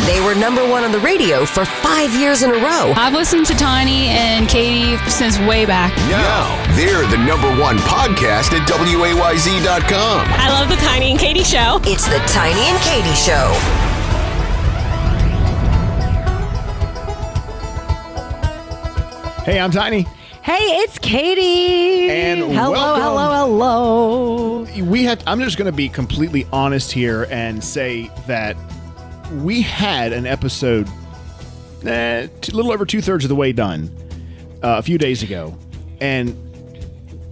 They were number one on the radio for 5 years in a row. I've listened to Tiny and Katy since way back. Now, they're the number one podcast at WAYZ.com. I love the Tiny and Katy Show. It's the Tiny and Katy Show. Hey, I'm Tiny. Hey, it's Katy. And hello, welcome. hello. I'm just going to be completely honest here and say that we had an episode a little over 2/3 of the way done a few days ago. And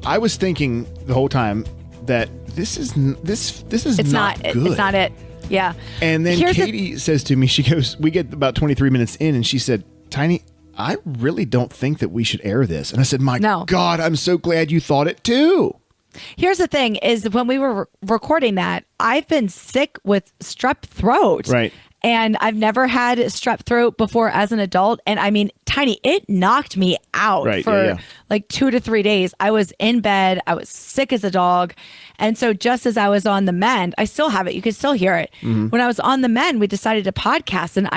I was thinking the whole time that this is not good. It's not it. Yeah. And then Katy says to me, she goes, we get about 23 minutes in, and she said, Tiny, I really don't think that we should air this. And I said, my God, I'm so glad you thought it too. Here's the thing is when we were recording that, I've been sick with strep throat. Right. And I've never had strep throat before as an adult. And I mean, Tiny, it knocked me out for like 2 to 3 days. I was in bed. I was sick as a dog. And so just as I was on the mend, I still have it. You can still hear it. Mm-hmm. When I was on the mend, we decided to podcast. And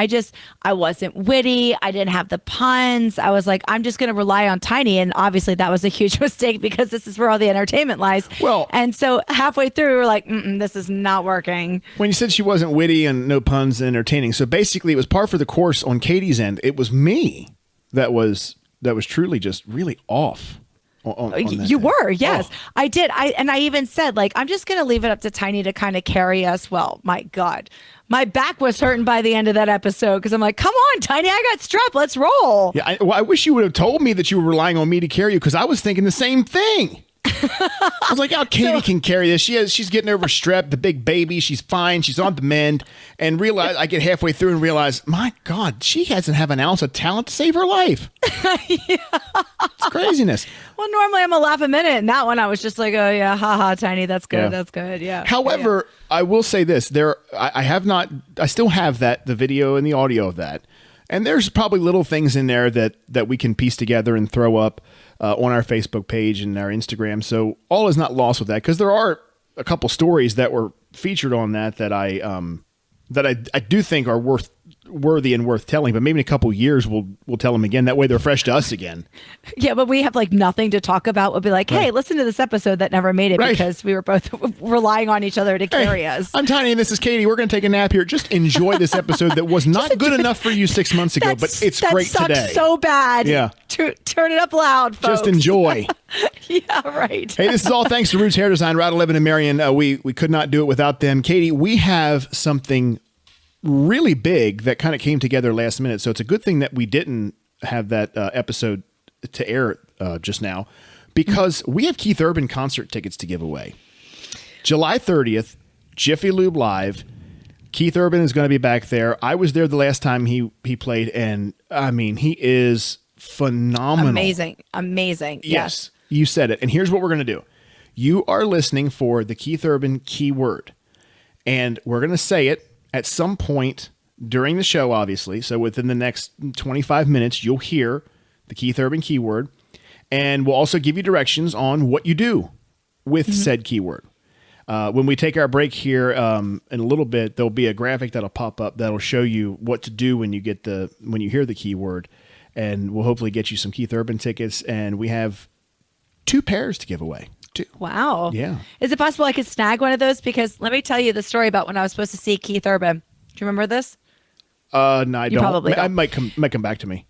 I wasn't witty. I didn't have the puns. I was like, I'm just going to rely on Tiny. And obviously that was a huge mistake because this is where all the entertainment lies. Well, and so halfway through, we were like, this is not working. When you said she wasn't witty and no puns and entertaining. So basically it was par for the course on Katy's end. It was me that was truly just really off. You were, yes. Oh. I did. I even said, like, I'm just going to leave it up to Tiny to kind of carry us. Well, my God, my back was hurting by the end of that episode because I'm like, come on, Tiny, I got strep. Let's roll. Yeah, I wish you would have told me that you were relying on me to carry you because I was thinking the same thing. I was like, oh, Katy can carry this. She's getting over strep, the big baby. She's fine. She's on the mend. And I get halfway through and realize, my God, she hasn't have an ounce of talent to save her life. Yeah. It's craziness. Well, normally I'm a laugh a minute. And that one, I was just like, oh, yeah, haha, Tiny. That's good. Yeah. That's good. Yeah. However, I will say this. I still have the video and the audio of that. And there's probably little things in there that we can piece together and throw up on our Facebook page and our Instagram. So all is not lost with that because there are a couple stories that were featured on that I do think are worthy and worth telling, but maybe in a couple years we'll tell them again. That way they're fresh to us again. Yeah, but we have like nothing to talk about. We'll be like, hey, listen to this episode that never made it because we were both relying on each other to carry us. I'm Tiny and this is Katy. We're going to take a nap here. Just enjoy this episode that was not good enough for you 6 months ago, but it's great today. That sucks so bad. Yeah. Turn it up loud, folks. Just enjoy. Yeah, right. Hey, this is all thanks to Roots Hair Design, Route 11 in Marion. We could not do it without them. Katy, we have something really big that kind of came together last minute. So it's a good thing that we didn't have that episode to air just now because we have Keith Urban concert tickets to give away. July 30th, Jiffy Lube Live. Keith Urban is going to be back there. I was there the last time he played, and I mean, he is phenomenal. Amazing. Yes, you said it. And here's what we're going to do. You are listening for the Keith Urban keyword, and we're going to say it at some point during the show, obviously. So within the next 25 minutes, you'll hear the Keith Urban keyword. And we'll also give you directions on what you do with said keyword. When we take our break here in a little bit, there'll be a graphic that'll pop up that'll show you what to do when you hear the keyword. And we'll hopefully get you some Keith Urban tickets. And we have 2 pairs to give away. Wow. Yeah. Is it possible I could snag one of those? Because let me tell you the story about when I was supposed to see Keith Urban. Do you remember this? No, I don't. Probably don't. I might come back to me.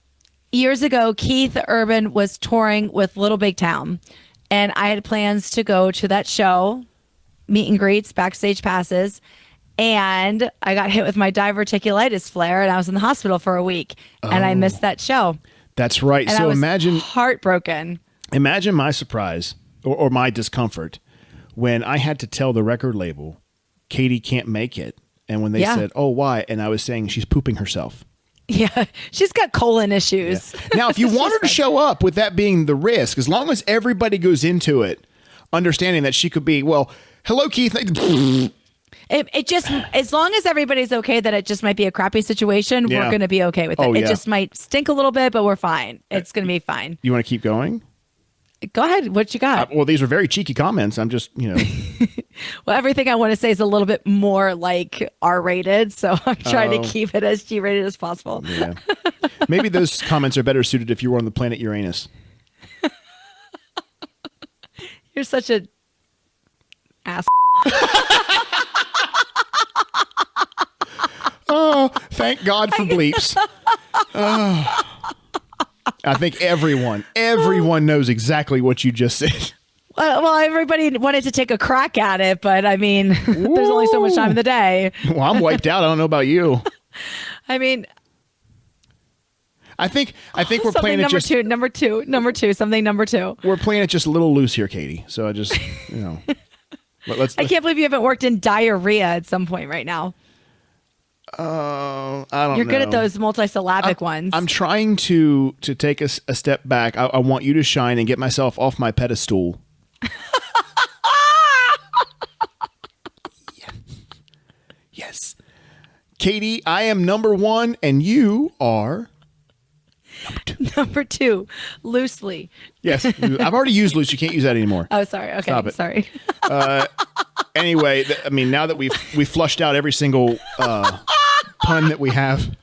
Years ago, Keith Urban was touring with Little Big Town. And I had plans to go to that show, meet and greets, backstage passes. And I got hit with my diverticulitis flare and I was in the hospital for a week. And I missed that show. That's right. And so I was imagine heartbroken. Imagine my surprise or my discomfort when I had to tell the record label, Katy can't make it. And when they said, oh, why? And I was saying she's pooping herself. Yeah, she's got colon issues. Yeah. Now, if you want her to show up with that being the risk, as long as everybody goes into it, understanding that she could be, well, hello, Keith. It just, as long as everybody's okay that it just might be a crappy situation, we're going to be okay with it. It just might stink a little bit, but we're fine. It's going to be fine. You want to keep going? Go ahead. What you got? Well, these are very cheeky comments. I'm just, Well, everything I want to say is a little bit more like R-rated, so I'm trying to keep it as G-rated as possible. Yeah. Maybe those comments are better suited if you were on the planet Uranus. You're such a ass. Oh, thank God for bleeps. Oh. I think everyone knows exactly what you just said. Well, everybody wanted to take a crack at it, but I mean, there's only so much time in the day. Well, I'm wiped out. I don't know about you. I mean, I think we're playing it just number two. We're playing it just a little loose here, Katy. So I just, let's. I can't believe you haven't worked in diarrhea at some point right now. I don't know. You're good at those multisyllabic ones. I'm trying to take a step back. I want you to shine and get myself off my pedestal. Yes. Katy, I am number 1 and you are number 2, loosely. Yes. I've already used loose. You can't use that anymore. Oh, sorry. Okay. Stop it. Sorry. Anyway, I mean, now that we've flushed out every single pun that we have.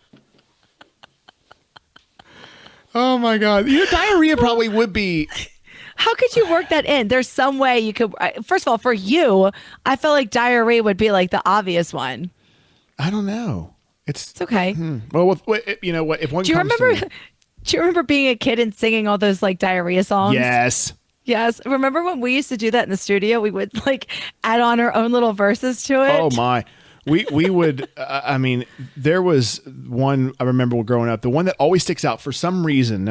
Oh my God. Diarrhea probably would be. How could you work that in? There's some way you could. First of all, for you, I feel like diarrhea would be like the obvious one. I don't know. It's okay. Well, you know what? If one do you remember being a kid and singing all those like diarrhea songs? Yes. Yes. Remember when we used to do that in the studio? We would like add on our own little verses to it. Oh my. We would, I mean, there was one I remember growing up, the one that always sticks out for some reason.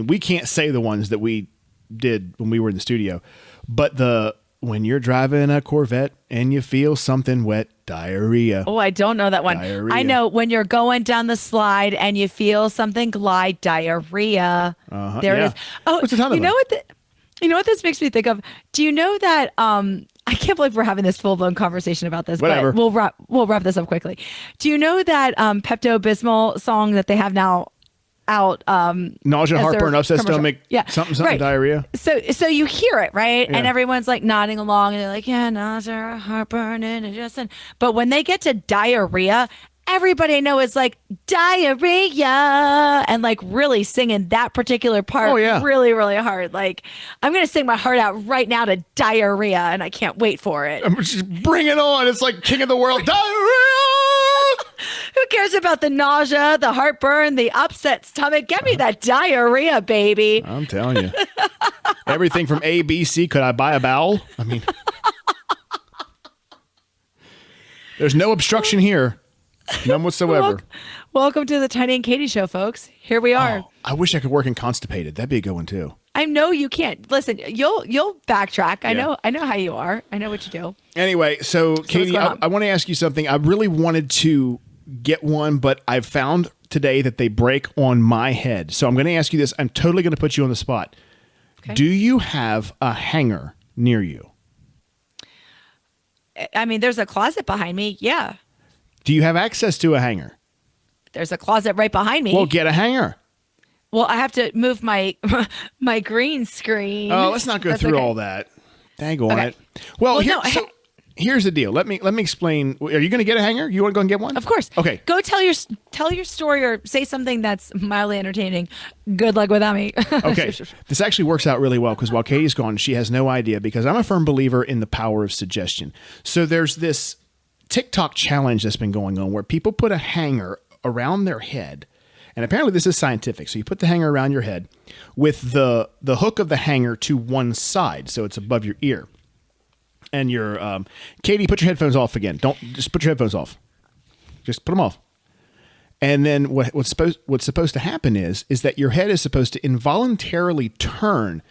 We can't say the ones that we did when we were in the studio, but when you're driving a Corvette and you feel something wet, diarrhea. Oh, I don't know that one. Diarrhea. I know when you're going down the slide and you feel something glide, diarrhea. There it is. Oh, what's a ton of them? You know what this makes me think of? Do you know that I can't believe we're having this full-blown conversation about this, Whatever. but we'll wrap this up quickly. Do you know that Pepto-Bismol song that they have now out? Nausea, heartburn, upset stomach, something, right. Diarrhea. So you hear it, right? Yeah. And everyone's like nodding along and they're like, yeah, nausea, heartburn, indigestion. But when they get to diarrhea, everybody I know is like diarrhea and like really singing that particular part really, really hard. Like I'm going to sing my heart out right now to diarrhea and I can't wait for it. Just bring it on. It's like King of the World. Diarrhea. Who cares about the nausea, the heartburn, the upset stomach? Get me that diarrhea, baby. I'm telling you. Everything from A, B, C. Could I buy a bowel? I mean, there's no obstruction here. None whatsoever. Welcome to the Tiny and Katy show, folks. Here we are. Oh, I wish I could work in constipated. That'd be a good one too. I know you can't. Listen, you'll backtrack. I know how you are. I know what you do. Anyway, so Katy, I want to ask you something. I really wanted to get one, but I've found today that they break on my head. So I'm going to ask you this. I'm totally going to put you on the spot. Okay. Do you have a hanger near you? I mean, there's a closet behind me. Yeah. Do you have access to a hanger? There's a closet right behind me. Well, get a hanger. Well, I have to move my my green screen. Oh, let's not go through all that. Dang on it. Well, here's the deal. Let me explain. Are you going to get a hanger? You want to go and get one? Of course. Okay. Go tell your story or say something that's mildly entertaining. Good luck without me. Okay. This actually works out really well because while Katie's gone, she has no idea because I'm a firm believer in the power of suggestion. So there's this TikTok challenge that's been going on where people put a hanger around their head. And apparently this is scientific. So you put the hanger around your head with the hook of the hanger to one side. So it's above your ear. And you're, Katy, put your headphones off again. Just put your headphones off. Just put them off. And then what's supposed to happen is that your head is supposed to involuntarily turn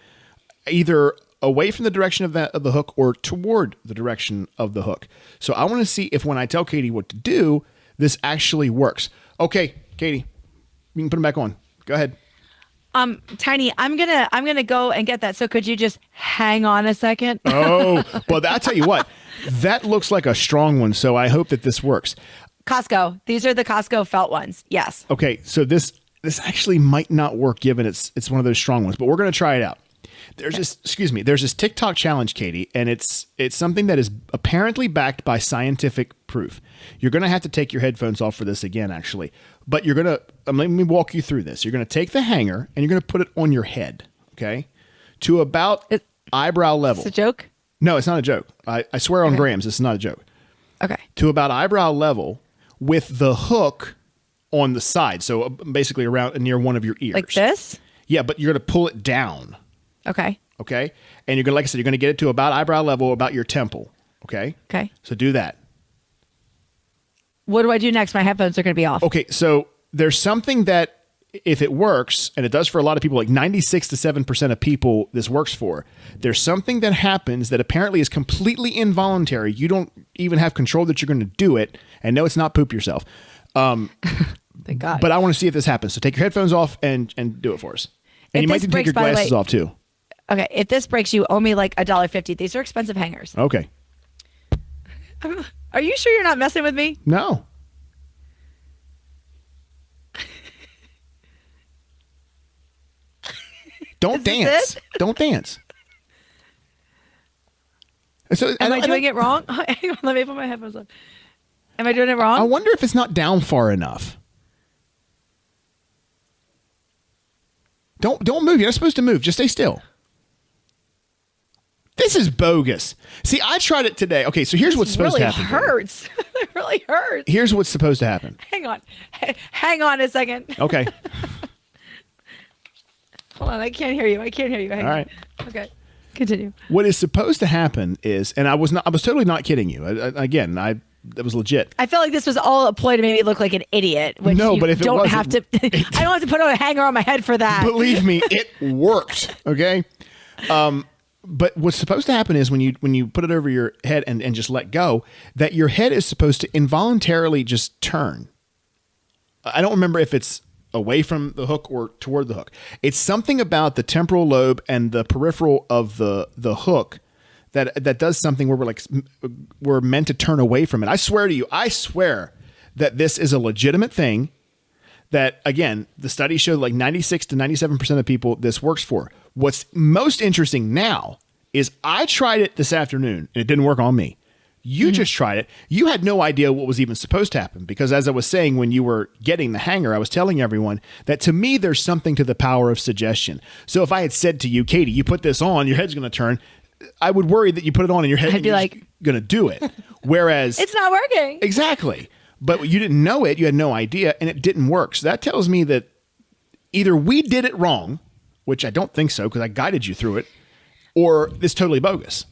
either away from the direction of the hook or toward the direction of the hook. So I want to see if when I tell Katy what to do, this actually works. Okay, Katy, you can put them back on. Go ahead. Tiny, I'm gonna go and get that. So could you just hang on a second? Oh, well, I'll tell you what, that looks like a strong one. So I hope that this works. Costco. These are the Costco felt ones. Yes. Okay, so this actually might not work given it's one of those strong ones, but we're gonna try it out. There's this TikTok challenge, Katy, and it's something that is apparently backed by scientific proof. You're going to have to take your headphones off for this again, actually. But you're going to, let me walk you through this. You're going to take the hanger and you're going to put it on your head, okay? To about eyebrow level. It's a joke? No, it's not a joke. I swear on Grams, it's not a joke. Okay. To about eyebrow level with the hook on the side. So basically around near one of your ears. Like this? Yeah, but you're going to pull it down. Okay. Okay. And you're going to, like I said, you're going to get it to about eyebrow level, about your temple. Okay. Okay. So do that. What do I do next? My headphones are going to be off. Okay. So there's something that if it works, and it does for a lot of people, like 96 to 7% of people this works for, there's something that happens that apparently is completely involuntary. You don't even have control that you're going to do it. And no, it's not poop yourself. Thank God. But I want to see if this happens. So take your headphones off and do it for us. And If you might this need to take your breaks, by the glasses way- off too. Okay. If this breaks, you owe me like $1.50. These are expensive hangers. Okay. Are you sure you're not messing with me? No. Don't dance. Don't dance. So, Am I doing it wrong? Hang on, let me put my headphones on. Am I doing it wrong? I wonder if it's not down far enough. Don't move. You're not supposed to move. Just stay still. This is bogus. See, I tried it today. Okay, so here's what's supposed to happen. Hurts. It really hurts. Here's what's supposed to happen. Hang on. Hang on a second. Okay. Hold on. I can't hear you. Hang All right. on. Okay. Continue. What is supposed to happen is, and I was totally not kidding you. That was legit. I felt like this was all a ploy to make me look like an idiot. Which No, you but if it don't wasn't- have to, I don't have to put a hanger on my head for that. Believe me, it worked. Okay. But what's supposed to happen is when you put it over your head and just let go, that your head is supposed to involuntarily just turn. I don't remember if it's away from the hook or toward the hook. It's something about the temporal lobe and the peripheral of the hook that does something where we're meant to turn away from it. I swear to you, that this is a legitimate thing. That, again, the studies show like 96 to 97% of people this works for. What's most interesting now is I tried it this afternoon and it didn't work on me. You just tried it. You had no idea what was even supposed to happen because, as I was saying, when you were getting the hanger, I was telling everyone that to me, there's something to the power of suggestion. So if I had said to you, Katy, you put this on, your head's going to turn, I would worry that you put it on in your head and be you're like, going to do it. Whereas it's not working. Exactly. But you didn't know it. You had no idea and it didn't work. So that tells me that either we did it wrong, which I don't think so because I guided you through it, or it's totally bogus.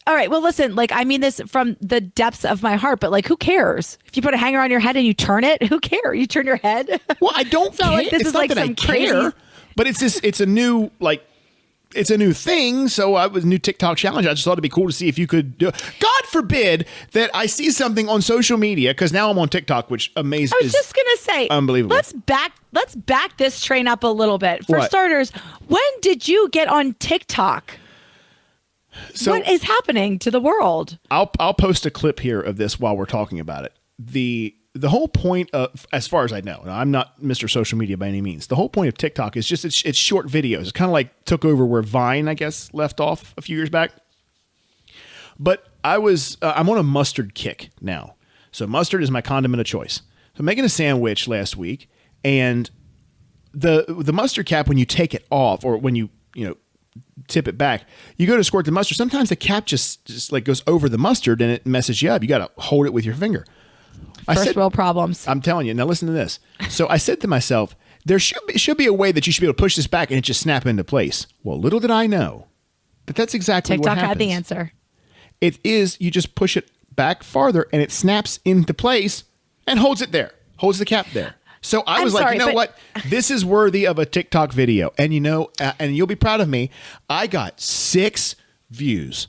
All right. Well, listen, like, I mean this from the depths of my heart, but like, who cares? If you put a hanger on your head and you turn it, who cares? You turn your head. Well, I don't care. Like, this it's is not like that I some care, crazy... but it's a new, it's a new thing. So I was a new TikTok challenge. I just thought it'd be cool to see if you could do it. God forbid that I see something on social media because now I'm on TikTok, which amazes. I was just going to say, unbelievable. Let's back this train up a little bit. For What? starters, when did you get on TikTok? So what is happening to the world? I'll post a clip here of this while we're talking about it. The whole point of, as far as I know, and I'm not Mr. Social Media by any means, the whole point of TikTok is just it's short videos. It's kind of like took over where Vine, I guess, left off a few years back. But I'm on a mustard kick now. So mustard is my condiment of choice. So I'm making a sandwich last week, and the mustard cap, when you take it off or when you tip it back, you go to squirt the mustard. Sometimes the cap just like goes over the mustard and it messes you up. You got to hold it with your finger. First world problems. I'm telling you. Now listen to this. So I said to myself, there should be a way that you should be able to push this back and it just snap into place. Well, little did I know that that's exactly what happens. TikTok had the answer. It is, you just push it back farther and it snaps into place and holds it there. Holds the cap there. So I was like, you know what? This is worthy of a TikTok video. And and you'll be proud of me. I got 6 views.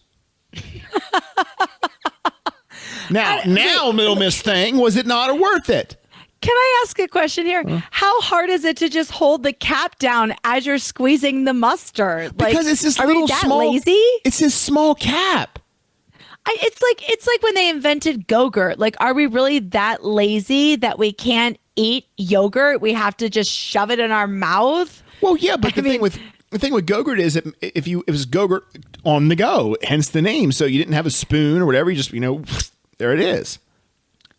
Now, Little Miss Thing, was it not worth it? Can I ask a question here? How hard is it to just hold the cap down as you're squeezing the mustard? Because it's this little small, lazy? It's this small cap. It's like when they invented Go-Gurt. Like, are we really that lazy that we can't eat yogurt? We have to just shove it in our mouth? Well, yeah, but the thing with The thing with Go-Gurt is that it was Go-Gurt on the go, hence the name. So you didn't have a spoon or whatever. You just, there it is.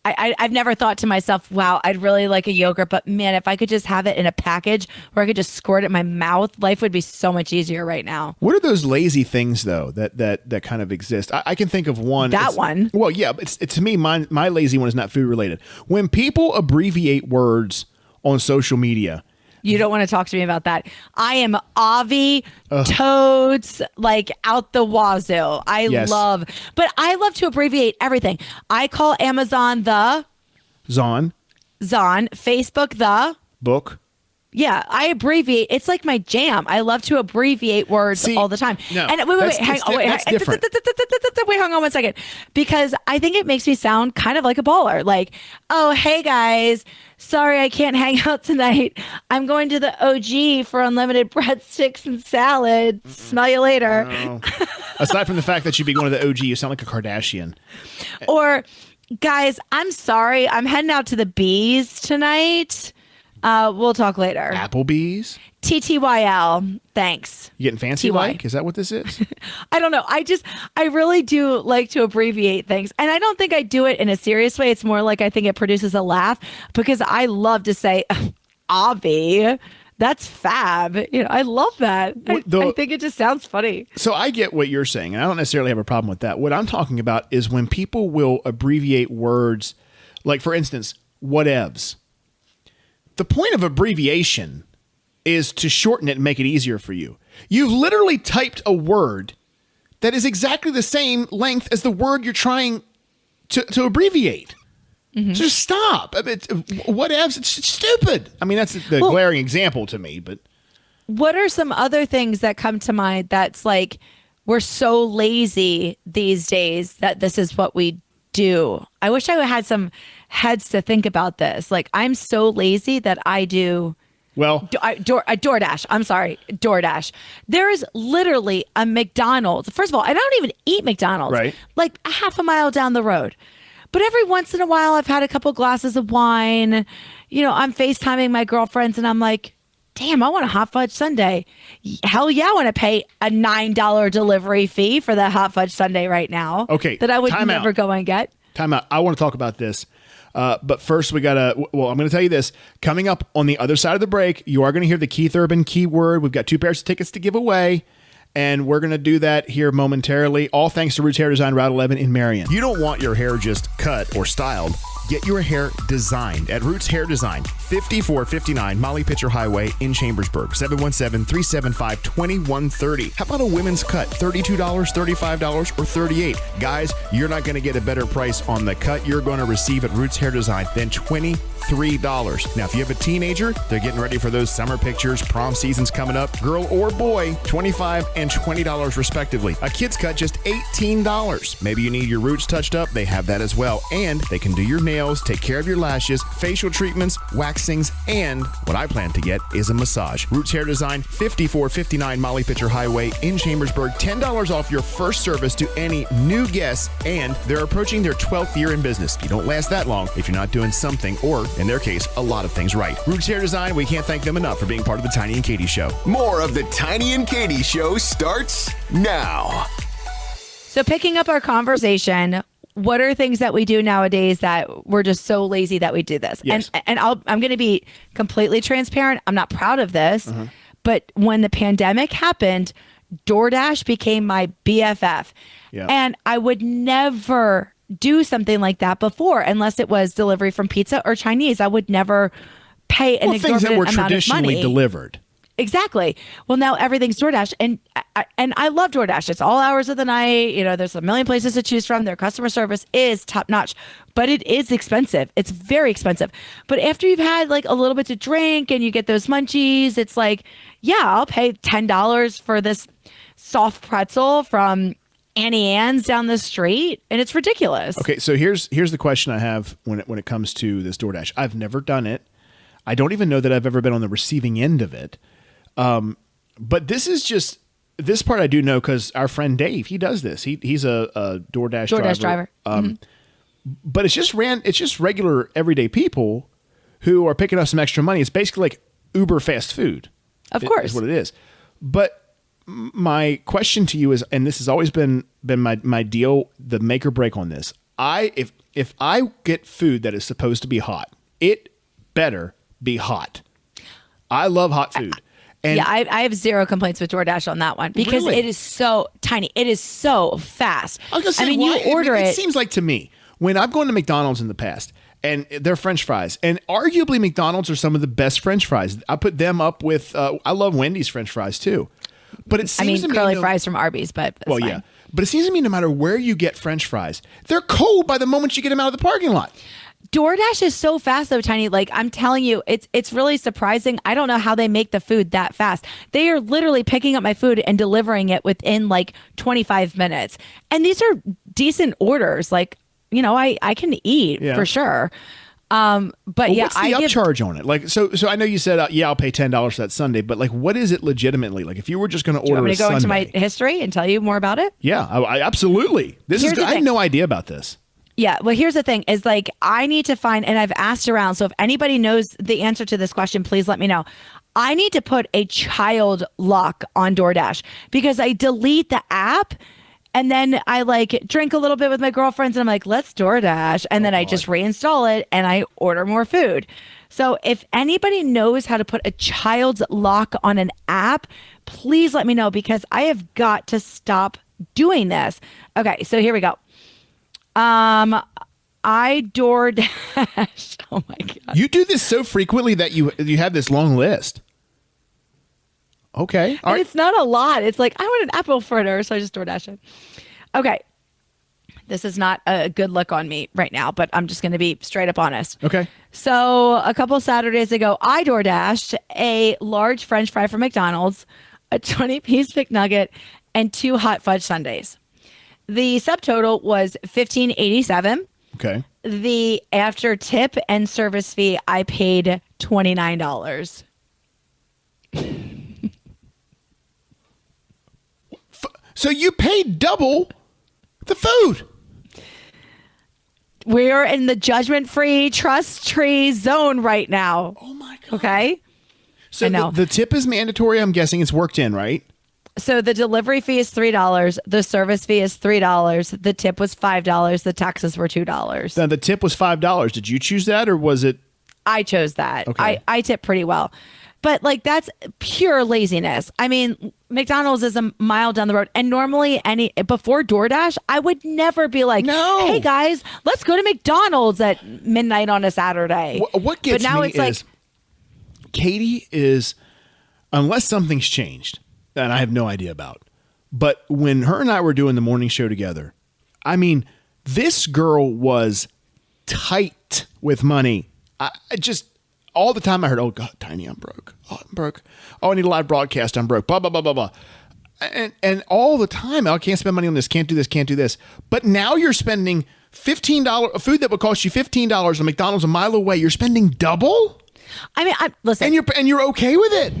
I've never thought to myself, wow, I'd really like a yogurt, but man, if I could just have it in a package where I could just squirt it in my mouth, life would be so much easier right now. What are those lazy things though that kind of exist? I can think of one. One. Well, yeah, but to me, my lazy one is not food related. When people abbreviate words on social media. You don't want to talk to me about that. I am Avi toads like out the wazoo. Yes. But I love to abbreviate everything. I call Amazon the Zon, Facebook the book. Yeah, I abbreviate. It's like my jam. I love to abbreviate words all the time. No, and wait, hang on 1 second. Because I think it makes me sound kind of like a baller. Like, oh, hey guys, sorry I can't hang out tonight. I'm going to the OG for unlimited breadsticks and salad. Smell you later. No. Aside from the fact that you'd be going to the OG, you sound like a Kardashian. Or, guys, I'm sorry. I'm heading out to the Bees tonight. We'll talk later. Applebee's? TTYL. Thanks. You getting fancy TY. like? Is that what this is? I don't know. I really do like to abbreviate things. And I don't think I do it in a serious way. It's more like I think it produces a laugh because I love to say, Avi. That's fab. I love that. I think it just sounds funny. So I get what you're saying, and I don't necessarily have a problem with that. What I'm talking about is when people will abbreviate words, like, for instance, whatevs. The point of abbreviation is to shorten it and make it easier for you. You've literally typed a word that is exactly the same length as the word you're trying to abbreviate. Mm-hmm. So just stop. I mean, whatevs, it's stupid. I mean, that's the glaring example to me. But what are some other things that come to mind that's like we're so lazy these days that this is what we do? I wish I had some heads to think about this. Like, I'm so lazy that I do. Well, DoorDash. I'm sorry, DoorDash. There is literally a McDonald's. First of all, I don't even eat McDonald's. Right. Like a half a mile down the road. But every once in a while, I've had a couple glasses of wine. I'm FaceTiming my girlfriends, and I'm like, damn, I want a hot fudge sundae. Hell yeah, I want to pay a $9 delivery fee for that hot fudge sundae right now. Okay, that I would never go and get. Time out. I want to talk about this. But first, I'm going to tell you this. Coming up on the other side of the break, you are going to hear the Keith Urban keyword. We've got 2 pairs of tickets to give away. And we're going to do that here momentarily. All thanks to Roots Hair Design, Route 11 in Marion. You don't want your hair just cut or styled. Get your hair designed at Roots Hair Design, 5459 Molly Pitcher Highway in Chambersburg, 717-375-2130. How about a women's cut? $32, $35, or $38? Guys, you're not going to get a better price on the cut you're going to receive at Roots Hair Design than $23. Now, if you have a teenager, they're getting ready for those summer pictures, prom season's coming up, girl or boy, $25 and $20 respectively. A kid's cut, just $18. Maybe you need your roots touched up, they have that as well. And they can do your nails, take care of your lashes, facial treatments, waxings, and what I plan to get is a massage. Roots Hair Design, 5459 Molly Pitcher Highway in Chambersburg. $10 off your first service to any new guests, and they're approaching their 12th year in business. You don't last that long if you're not doing something, or in their case, a lot of things right. Roots Hair Design, we can't thank them enough for being part of the Tiny and Katy Show. More of the Tiny and Katy Show starts now. So picking up our conversation, what are things that we do nowadays that we're just so lazy that we do this? Yes. And I'm going to be completely transparent. I'm not proud of this, but when the pandemic happened, DoorDash became my BFF. Yeah. And I would never do something like that before unless it was delivery from pizza or Chinese. I would never pay an things that exorbitant were amount of traditionally money. Delivered. Exactly. Well, now everything's DoorDash, and I love DoorDash. It's all hours of the night. There's a million places to choose from. Their customer service is top notch, but it is expensive. It's very expensive. But after you've had like a little bit to drink and you get those munchies, it's like, yeah, I'll pay $10 for this soft pretzel from Annie Ann's down the street, and it's ridiculous. Okay, so here's the question I have when it comes to this DoorDash. I've never done it. I don't even know that I've ever been on the receiving end of it. But this part I do know because our friend Dave, he does this. He's a DoorDash driver. But it's just regular everyday people who are picking up some extra money. It's basically like Uber fast food. Of course. Is what it is. But my question to you is, and this has always been my deal, the make or break on this. If I get food that is supposed to be hot, it better be hot. I love hot food. And I have zero complaints with DoorDash on that one because Really? it is so tiny. It is so fast. I was gonna say, you order it seems like to me, when I've gone to McDonald's in the past, and they're French fries, and arguably McDonald's are some of the best French fries. I put them up with, I love Wendy's French fries too. But it seems to me, curly fries from Arby's, but that's fine. yeah. But it seems to me no matter where you get French fries, they're cold by the moment you get them out of the parking lot. DoorDash is so fast though, Tiny. Like I'm telling you, it's really surprising. I don't know how they make the food that fast. They are literally picking up my food and delivering it within like 25 minutes. And these are decent orders. Like, I can eat for sure. But what's the upcharge on it? Like, so I know you said, I'll pay $10 for that Sunday, but like, what is it legitimately? Like, if you were just going to order a Sunday. Do you want me to go into Sunday, my history and tell you more about it? Yeah, I absolutely. I had no idea about this. Yeah. Well, here's the thing is like, I need to find, and I've asked around. So if anybody knows the answer to this question, please let me know. I need to put a child lock on DoorDash because I delete the app and then I like drink a little bit with my girlfriends and I'm like, let's DoorDash. And then I just reinstall it and I order more food. So if anybody knows how to put a child's lock on an app, please let me know because I have got to stop doing this. Okay. So here we go. I DoorDash. Oh my God. You do this so frequently that you have this long list. Okay. And it's not a lot. It's like, I want an apple fritter, so I just DoorDash it. Okay. This is not a good look on me right now, but I'm just going to be straight up honest. Okay. So a couple Saturdays ago, I DoorDashed a large French fry from McDonald's, a 20-piece McNugget, and 2 hot fudge sundaes. The subtotal was $15.87. Okay. The after tip and service fee, I paid $29. So you paid double the food. We're in the judgment-free, trust-free zone right now. Oh my God. Okay. So the tip is mandatory. I'm guessing it's worked in, right? So the delivery fee is $3. The service fee is $3. The tip was $5. The taxes were $2. Now the tip was $5. Did you choose that or was it? I chose that. Okay. I tip pretty well. But like that's pure laziness. I mean, McDonald's is a mile down the road. And normally before DoorDash, I would never be like, no. Hey guys, let's go to McDonald's at midnight on a Saturday. What gets but now me it's like, is Katy is, unless something's changed that I have no idea about. But when her and I were doing the morning show together, I mean, this girl was tight with money. I just, all the time I heard, oh God, Tiny, I'm broke. Oh, I'm broke. Oh, I need a live broadcast. I'm broke. Blah, blah, blah, blah, blah. And all the time, I can't spend money on this. Can't do this. Can't do this. But now you're spending $15, a food that would cost you $15 at McDonald's a mile away. You're spending double? I mean, listen. And you're okay with it?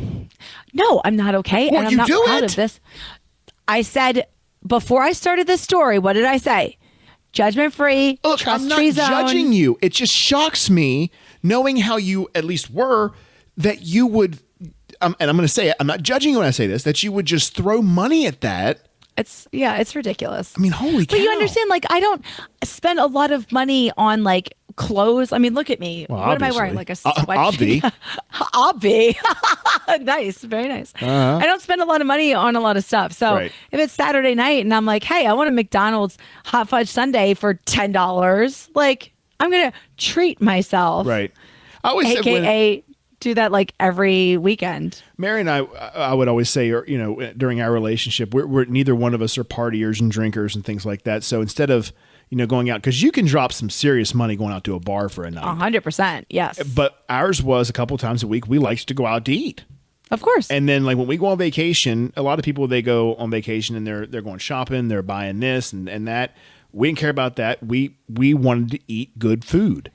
No, I'm not okay. Well, and I'm not proud of this. I said, before I started this story, what did I say? Judgment free, trust free zone. I'm not judging you. It just shocks me knowing how you at least were that you would, and I'm going to say it, I'm not judging you when I say this, that you would just throw money at that. It's ridiculous. I mean, holy cow. But you understand, like, I don't spend a lot of money on like clothes. I mean, look at me. Well, what obviously. am I wearing? Like a sweatshirt? Obvi. Nice. Very nice. I don't spend a lot of money on a lot of stuff. So if it's Saturday night and I'm like, hey, I want a McDonald's hot fudge sundae for $10, like I'm going to treat myself. Right. I always AKA do that like every weekend. Mary and I would always say, during our relationship, we're neither one of us are partiers and drinkers and things like that. So instead of, going out, because you can drop some serious money going out to a bar for a night. 100%. Yes. But ours was a couple times a week. We liked to go out to eat. Of course. And then like when we go on vacation, a lot of people, they go on vacation and they're going shopping, they're buying this and that. We didn't care about that. We wanted to eat good food.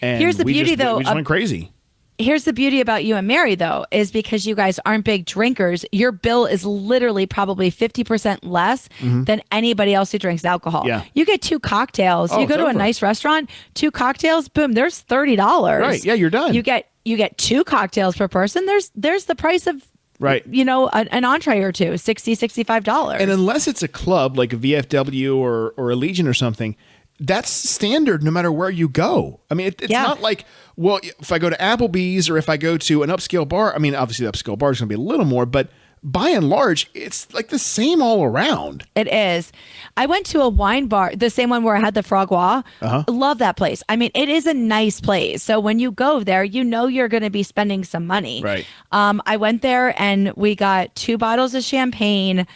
And here's the beauty though. We just went crazy. Here's the beauty about you and Mary, though, is because you guys aren't big drinkers, your bill is literally probably 50% less than anybody else who drinks alcohol. Yeah. You get 2 cocktails. You go to a nice restaurant, 2 cocktails, boom, there's $30. Right. Yeah, you're done. You get 2 cocktails per person. There's the price of Right. An entree or two, $60, $65. And unless it's a club like a VFW or a Legion or something, that's standard no matter where you go. I mean, it's not like, well, if I go to Applebee's or if I go to an upscale bar, I mean, obviously the upscale bar is going to be a little more, but by and large, it's like the same all around. It is. I went to a wine bar, the same one where I had the Frogwa. Love that place. I mean, it is a nice place. So when you go there, you're going to be spending some money. Right. I went there and we got 2 bottles of champagne,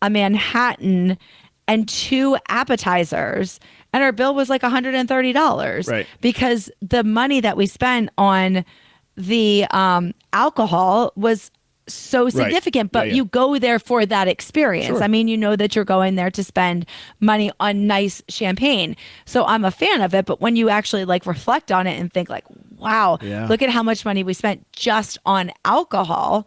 a Manhattan, and 2 appetizers. And our bill was like $130. Right. Because the money that we spent on the alcohol was so significant, but you go there for that experience. Sure. I mean, that you're going there to spend money on nice champagne. So I'm a fan of it, but when you actually like reflect on it and think like, wow, look at how much money we spent just on alcohol.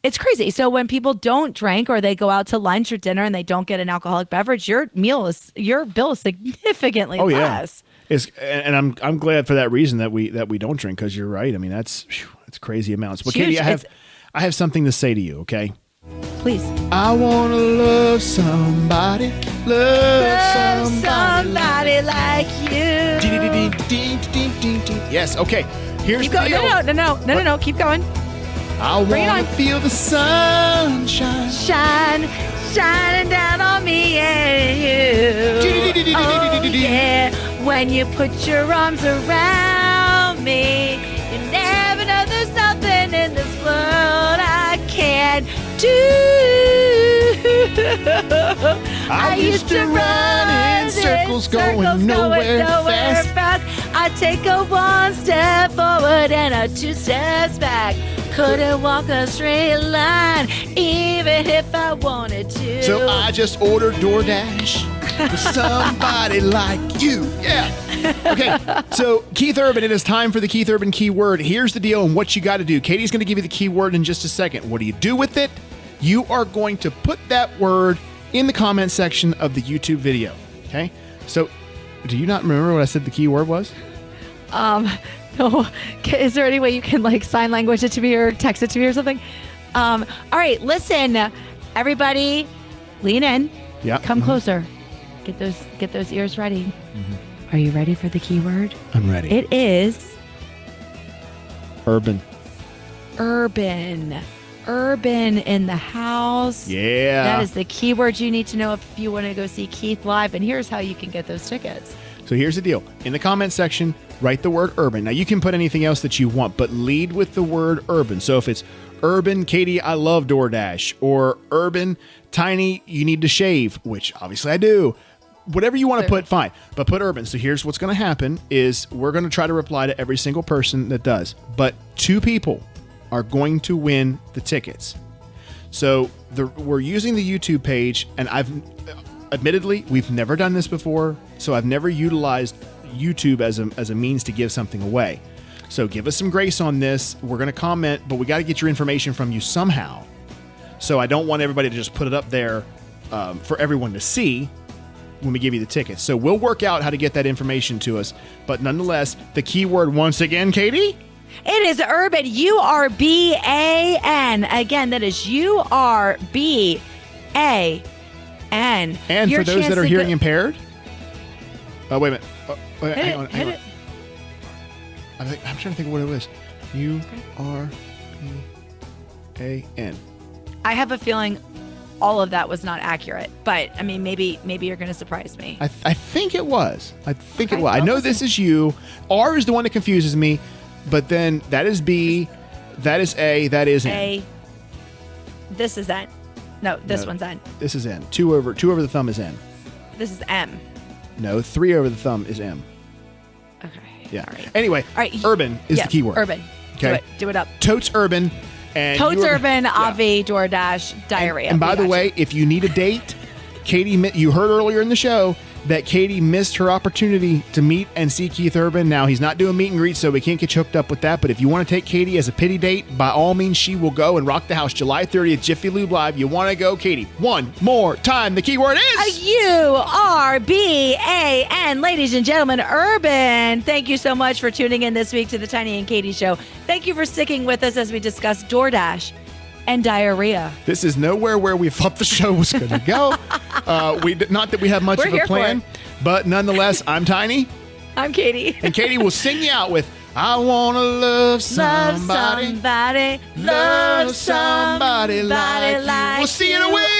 It's crazy. So when people don't drink or they go out to lunch or dinner and they don't get an alcoholic beverage, your bill is significantly less. And I'm glad for that reason that we don't drink, because you're right. I mean, that's crazy amounts. But Katie, I have something to say to you. Okay, please. I want to love somebody like you. Yes. Okay. Here's keep going. No. Keep going. I want to feel the sunshine shining down on me and you. Oh, yeah. When you put your arms around me, you never know there's something in this world I can't do. I used to run in circles going nowhere fast. I take a 1 step forward and a 2 steps back. Couldn't walk a straight line, even if I wanted to. So I just ordered Doordash for somebody like you. Yeah. Okay. So Keith Urban, it is time for the Keith Urban keyword. Here's the deal and what you got to do. Katie's going to give you the keyword in just a second. What do you do with it? You are going to put that word in the comment section of the YouTube video. Okay. So do you not remember what I said the keyword was? No. Is there any way you can like sign language it to me or text it to me or something? All right, listen, everybody, lean in. Yeah. Come closer. Get those ears ready. Are you ready for the keyword? I'm ready. It is urban. Urban in the house. Yeah. That is the keyword you need to know if you want to go see Keith live. And here's how you can get those tickets. So here's the deal. In the comment section, write the word urban. Now you can put anything else that you want, but lead with the word urban. So if it's urban, Katie, I love Doordash, or urban, Tiny, you need to shave, which obviously I do. Whatever you want to put, fine, but put urban. So here's what's going to happen is we're going to try to reply to every single person that does, but 2 people are going to win the tickets. So we're using the YouTube page, and admittedly, we've never done this before, so I've never utilized YouTube as a means to give something away. So give us some grace on this. We're going to comment, but we got to get your information from you somehow. So I don't want everybody to just put it up there for everyone to see when we give you the tickets. So we'll work out how to get that information to us. But nonetheless, the keyword once again, Katie? It is urban. URBAN. Again, that is URBAN. And for those that are hearing impaired? Oh, wait a minute. Hang on. I'm trying to think of what it was. URBAN. I have a feeling all of that was not accurate, but I mean, maybe you're going to surprise me. I think it was. It was. I know this is you. R is the one that confuses me, but then that is B, that is A, that is N. A. This is N. No, this one's N. This is N. Two over the thumb is N. This is M. No, 3 over the thumb is M. Okay. Yeah. All right. Anyway, urban is the keyword. Urban. Okay. Do it up. Totes urban. And Totes urban, Avi, Doordash, diarrhea. And by the way, if you need a date, Katie, you heard earlier in the show, that Katy missed her opportunity to meet and see Keith Urban. Now, he's not doing meet and greet, so we can't get you hooked up with that. But if you want to take Katy as a pity date, by all means, she will go and rock the house July 30th, Jiffy Lube Live. You want to go, Katy? One more time. The keyword is URBAN. Ladies and gentlemen, Urban. Thank you so much for tuning in this week to the Tiny and Katy Show. Thank you for sticking with us as we discuss Doordash and diarrhea. This is nowhere where we thought the show was going to go. Not that we have much of a plan, but nonetheless, I'm Tiny. I'm Katy. And Katy will sing you out with I want to love somebody. Love somebody like you. We'll see you in a week.